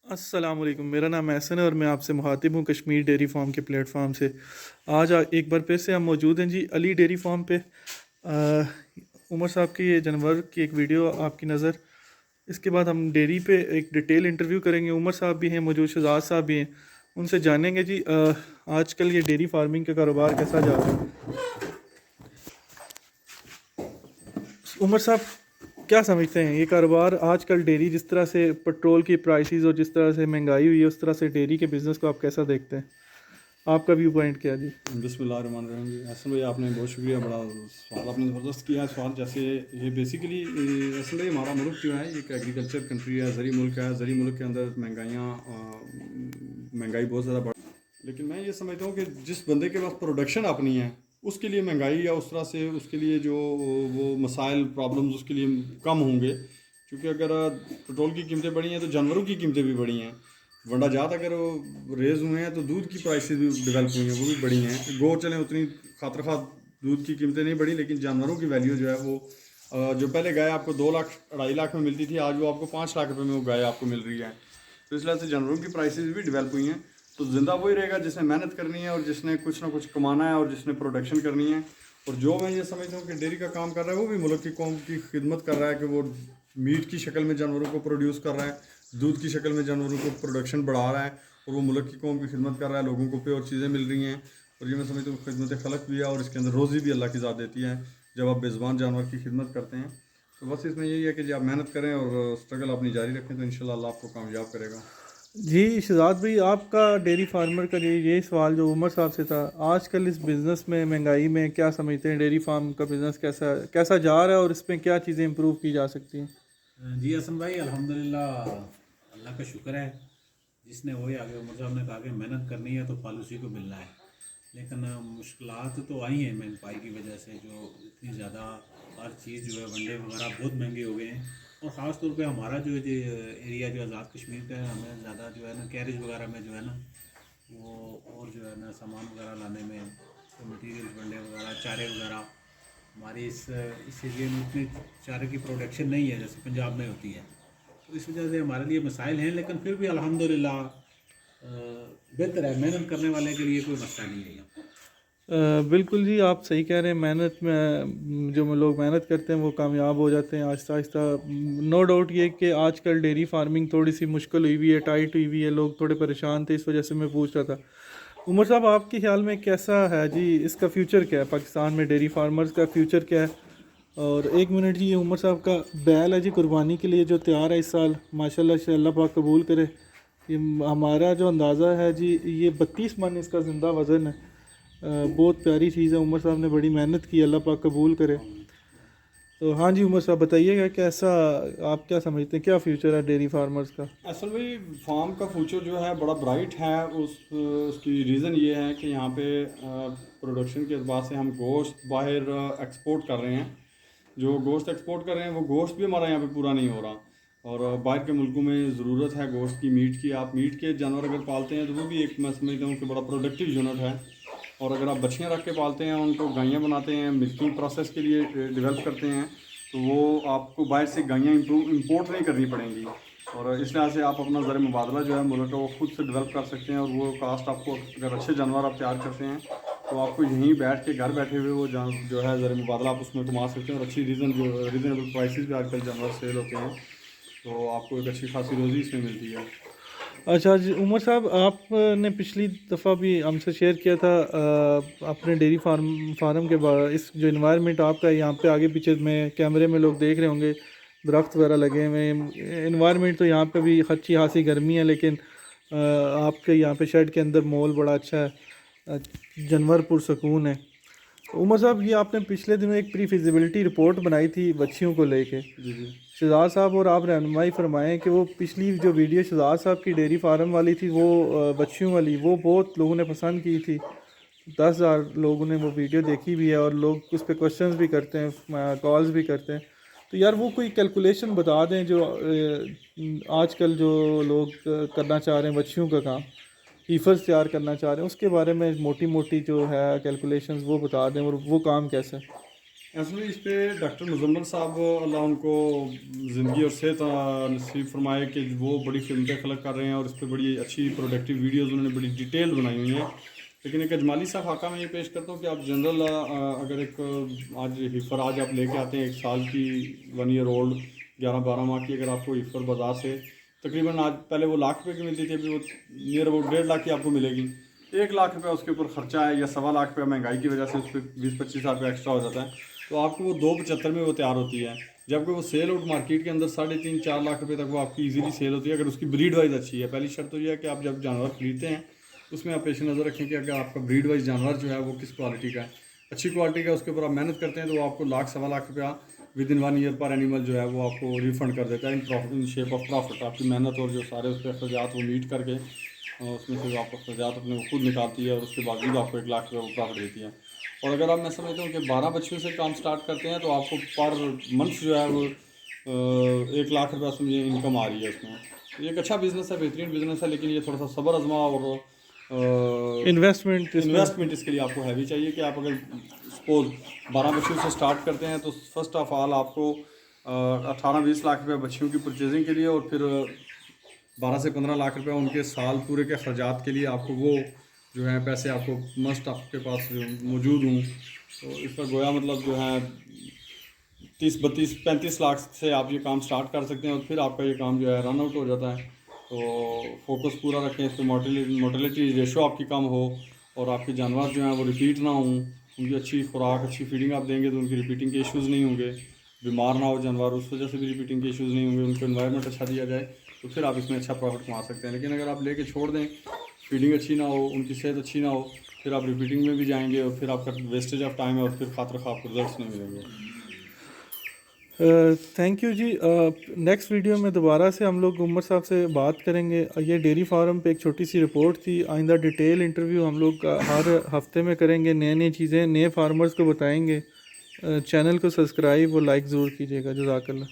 अस्सलाम वालेकुम। मेरा नाम एहसन है और मैं आपसे मुखातिब हूँ कश्मीर डेयरी फार्म के प्लेटफॉर्म से। आज एक बार फिर से हम मौजूद हैं जी अली डेयरी फार्म पे। उमर साहब की ये जानवर की एक वीडियो आपकी नज़र। इसके बाद हम डेयरी पे एक डिटेल इंटरव्यू करेंगे। उमर साहब भी हैं मौजूद, शहजाद साहब भी हैं, उनसे जानेंगे जी आजकल ये डेयरी फार्मिंग का कारोबार कैसा जा रहा है। उमर साहब, क्या समझते हैं ये कारोबार आजकल डेयरी, जिस तरह से पेट्रोल की प्राइसेस और जिस तरह से महंगाई हुई है उस तरह से डेयरी के बिज़नेस को आप कैसा देखते हैं? आपका व्यू पॉइंट क्या है जी? बिस्मिल्लाहिर्रहमानिर्रहीम जी। हसन भाई, आपने बहुत शुक्रिया, बड़ा सवाल आपने ज़बरदस्त किया है सवाल। जैसे ये बेसिकली असल में हमारा मुल्क जो है ये एक एग्रीकल्चर कंट्री है, ज़री मुल्क है। ज़री मुल्क के अंदर महंगाई बहुत ज़्यादा बढ़, लेकिन मैं ये समझता हूँ कि जिस बंदे के पास प्रोडक्शन अपनी है उसके लिए महंगाई या उस तरह से उसके लिए जो वो मसाइल प्रॉब्लम्स उसके लिए कम होंगे। क्योंकि अगर पेट्रोल की कीमतें बढ़ी हैं तो जानवरों की कीमतें भी बढ़ी हैं। वंडा जात अगर रेज़ हुए हैं तो दूध की प्राइसेस भी डेवलप हुई हैं, वो भी बढ़ी हैं। गो चलें उतनी खातर खा दूध की कीमतें नहीं बढ़ी, लेकिन जानवरों की वैल्यू जो है वो जो पहले गाय आपको 2 लाख 2.5 लाख में मिलती थी, आज वो आपको 5 लाख रुपए में वो गाय आपको मिल रही है। तो इस वजह से जानवरों की प्राइसेस भी डेवलप हुई हैं। तो ज़िंदा वही रहेगा जिसने मेहनत करनी है और जिसने कुछ ना कुछ कमाना है और जिसने प्रोडक्शन करनी है। और जो मैं ये समझता हूँ कि डेयरी का काम कर रहा है वो भी मुल्क की कौम की खिदमत कर रहा है कि वो मीट की शक्ल में जानवरों को प्रोड्यूस कर रहा है, दूध की शक्ल में जानवरों को प्रोडक्शन बढ़ा रहा है, और वो मुल्क की कौम की खिदमत कर रहा है। लोगों को प्योर चीज़ें मिल रही हैं, और ये मैं समझता हूँ खिदमत खलक भी है, और इसके अंदर रोज़ी भी अल्लाह की ज़ात देती है जब आप बेज़ुबान जानवर की खिदमत करते हैं। तो बस इसमें यही है कि जब आप मेहनत करें और स्ट्रगल अपनी जारी रखें तो इंशाल्लाह अल्लाह आपको कामयाब करेगा। जी शहजाद भाई, आपका डेयरी फार्मर का ये सवाल जो उमर साहब से था, आजकल इस बिज़नेस में महंगाई में क्या समझते हैं, डेयरी फार्म का बिज़नेस कैसा कैसा जा रहा है और इसमें क्या चीज़ें इम्प्रूव की जा सकती हैं? जी हसन भाई, अल्हम्दुलिल्लाह, अल्लाह का शुक्र है। जिसने वही आगे उमर साहब ने कहा कि मेहनत करनी है तो फल उसी को मिलना है। लेकिन मुश्किलात तो आई हैं महंगाई की वजह से, जो इतनी ज़्यादा हर चीज़ जो है वनडे वगैरह बहुत महंगे हो गए हैं। और ख़ास तौर पे हमारा जो एरिया जो आज़ाद कश्मीर का है, हमें ज़्यादा जो है ना कैरेज वगैरह में जो है ना वो, और जो है ना सामान वगैरह लाने में, मटीरियल वनडे वगैरह चारे वगैरह, हमारे इस एरिया में उतनी चारे की प्रोडक्शन नहीं है जैसे पंजाब में होती है। तो इस वजह से हमारे लिए मसाइल हैं, लेकिन फिर भी अल्हम्दुलिल्लाह बेहतर है। मेहनत करने वाले के लिए कोई मसला नहीं है यहाँ। बिल्कुल जी, आप सही कह रहे हैं। मेहनत में जो लोग मेहनत करते हैं वो कामयाब हो जाते हैं आहिस्ता आहिस्ता। नो डाउट ये कि आजकल डेयरी फार्मिंग थोड़ी सी मुश्किल हुई हुई है, टाइट हुई हुई है, लोग थोड़े परेशान थे, इस वजह से मैं पूछ रहा था। उमर साहब, आपके ख्याल में कैसा है जी, इसका फ्यूचर क्या है? पाकिस्तान में डेयरी फार्मर्स का फ्यूचर क्या है? और एक मिनट जी, ये उमर साहब का बैल है जी कुर्बानी के लिए जो तैयार है इस साल, माशाल्लाह से, अल्लाह पाक कबूल करे। ये हमारा जो अंदाज़ा है जी, ये 32 मन इसका ज़िंदा वज़न है। बहुत प्यारी चीज़ है। उमर साहब ने बड़ी मेहनत की, अल्लाह पाक कबूल करे। तो हाँ जी उमर साहब, बताइएगा कैसा, आप क्या समझते हैं, क्या फ्यूचर है डेयरी फार्मर्स का? असल में फार्म का फ्यूचर जो है बड़ा ब्राइट है। उसकी रीज़न ये है कि यहाँ पे प्रोडक्शन के अतबार से हम गोश्त बाहर एक्सपोर्ट कर रहे हैं। जो गोश्त एक्सपोर्ट कर रहे हैं वो गोश्त भी हमारा यहाँ पे पूरा नहीं हो रहा, और बाहर के मुल्कों में ज़रूरत है गोश्त की, मीट की। आप मीट के जानवर अगर पालते हैं तो वो भी एक, मैं समझता हूँ कि बड़ा प्रोडक्टिव यूनिट है। और अगर आप बछियाँ रख के पालते हैं, उनको गायें बनाते हैं, मिल्किंग प्रोसेस के लिए डेवलप करते हैं, तो वो आपको बाहर से गायें इंपोर्ट नहीं करनी पड़ेंगी। और इस लिहाज से आप अपना ज़र मुबादला जो है मुल्क का वो खुद से डेवलप कर सकते हैं। और वो कास्ट आपको, अगर अच्छे जानवर आप तैयार करते हैं तो आपको यहीं बैठ के घर बैठे हुए वो जो है ज़र मुबादला आप उसमें कमा सकते हैं। और अच्छी रीज़नेबल प्राइसेस भी आजकल जानवर सेल होते हैं, तो आपको एक अच्छी खासी रोज़ी इसमें मिलती है। अच्छा जी उमर साहब, आपने पिछली दफ़ा भी हमसे शेयर किया था अपने डेयरी फार्म के बाद, इस जो इन्वायरमेंट आपका है यहाँ पे, आगे पीछे में कैमरे में लोग देख रहे होंगे, दरख्त वगैरह लगे हुए हैं। इन्वायरमेंट तो यहाँ पे भी अच्छी खासी गर्मी है, लेकिन आपके यहाँ पे शेड के अंदर माहौल बड़ा अच्छा है, जानवर पुरसकून है। उमर साहब, ये आपने पिछले दिनों एक प्री फिजिबिलिटी रिपोर्ट बनाई थी बच्चियों को लेके। जी जी। शहजाद साहब और आप रहनुमाई फरमाएं कि वो पिछली जो वीडियो शहजाद साहब की डेयरी फार्म वाली थी, वो बच्चियों वाली, वो बहुत लोगों ने पसंद की थी। 10,000 लोगों ने वो वीडियो देखी भी है, और लोग उस पर क्वेश्चंस भी करते हैं, कॉल्स भी करते हैं। तो यार वो कोई कैलकुलेशन बता दें जो आजकल जो लोग करना चाह रहे हैं बच्चियों का काम, ईफर्स तैयार करना चाह रहे हैं, उसके बारे में मोटी मोटी जो है कैलकुलेशंस वो बता दें, और वो काम कैसा है? एक्चुअली इस पे डॉक्टर मुजम्मल साहब अल्लाह उनको ज़िंदगी और सेहत नसीब फरमाए कि वो बड़ी फिल्में खलक कर रहे हैं और इस पर बड़ी अच्छी प्रोडक्टिव वीडियोज़ उन्होंने बड़ी डिटेल बनाई हुई हैं। लेकिन एक अजमाली सा खाका मैं ये पेश करता हूँ कि आप जनरल अगर एक आज हिफर आज आप लेके आते हैं 1 साल की 1 ईयर ओल्ड 11-12 माह की, अगर आपको हिफर बाज़ार से तकरीबन आज पहले वो लाख रुपए की मिलती थी, अभी वो नियर अबाउट 1.5 लाख की आपको मिलेगी। 1 लाख रुपये उसके ऊपर ख़र्चा है या 1.25 लाख रुपये महंगाई की वजह से उस पर 20-25 हज़ार रुपये एक्स्ट्रा हो जाता है, तो आपको वो 2.75 में वो तैयार होती है। जबकि वो सेल आउट मार्केट के अंदर 3.5-4 लाख रुपये तक वो आपकी इजीली सेल होती है, अगर उसकी ब्रीड वाइज अच्छी है। पहली शर्त तो ये है कि आप जब जानवर खरीदते हैं उसमें आप पेश नज़र रखें कि अगर आपका ब्रीड वाइज जानवर जो है वो किस क्वालिटी का है, अच्छी क्वालिटी का, उसके ऊपर आप मेहनत करते हैं तो वो आपको 1-1.25 लाख रुपया विद इन 1 ईयर पर एनिमल जो है वो आपको रिफ़ंड कर देता है इन शेप ऑफ प्रॉफिट। आपकी मेहनत और जो सारे उसके अखराजात वो मीट करके उसमें से आपको अखराजात अपने खुद निकालती है और उसके बावजूद आपको 1 लाख रुपये वो प्रॉफिट देती है। और अगर आप मैं समझता हूँ कि 12 बच्चों से काम स्टार्ट करते हैं तो आपको पर मंथ जो है वो 1 लाख रुपया समझिए इनकम आ रही है उसमें। ये एक अच्छा बिज़नेस है, बेहतरीन बिज़नेस है, लेकिन ये थोड़ा सा सब्र आजमा और इन्वेस्टमेंट इसके लिए आपको हैवी चाहिए कि आप अगर सपोज 12 बच्चों से स्टार्ट करते हैं तो फर्स्ट ऑफ ऑल आपको 18-20 लाख रुपये बच्चियों की परचेजिंग के लिए और फिर 12 से 15 लाख रुपये उनके साल पूरे के अखराजात के लिए आपको वो जो है पैसे आपको मस्ट आपके पास जो मौजूद हों। तो इस पर गोया मतलब जो है 30-32-35 लाख से आप ये काम स्टार्ट कर सकते हैं और फिर आपका ये काम जो है रन आउट हो जाता है। तो फोकस पूरा रखें इस पर, मोर्टेलिटी रेशो आपकी कम हो और आपके जानवर जो हैं वो रिपीट ना हों, उनकी अच्छी खुराक अच्छी फीडिंग आप देंगे तो उनकी रिपीटिंग के इश्यूज़ नहीं होंगे, बीमार ना हो जानवर उस वजह से भी रिपीटिंग के इश्यूज़ नहीं होंगे, उनको एनवायरनमेंट अच्छा दिया जाए तो फिर आप इसमें अच्छा प्रॉफिट कमा सकते हैं। लेकिन अगर आप लेके छोड़ दें, फीडिंग अच्छी ना हो, उनकी सेहत अच्छी ना हो, फिर आप रिपीटिंग में भी जाएंगे और फिर आपका वेस्टेज ऑफ टाइम है और फिर खातर खा आपको रिजल्ट नहीं मिलेंगे। थैंक यू जी। नेक्स्ट वीडियो में दोबारा से हम लोग उमर साहब से बात करेंगे। ये डेयरी फार्म पे एक छोटी सी रिपोर्ट थी, आइंदा डिटेल इंटरव्यू हम लोग हर हफ्ते में करेंगे, नए नई चीज़ें नए फार्मर्स को बताएंगे। चैनल को सब्सक्राइब और लाइक ज़रूर कीजिएगा। जज़ाकल्लाह।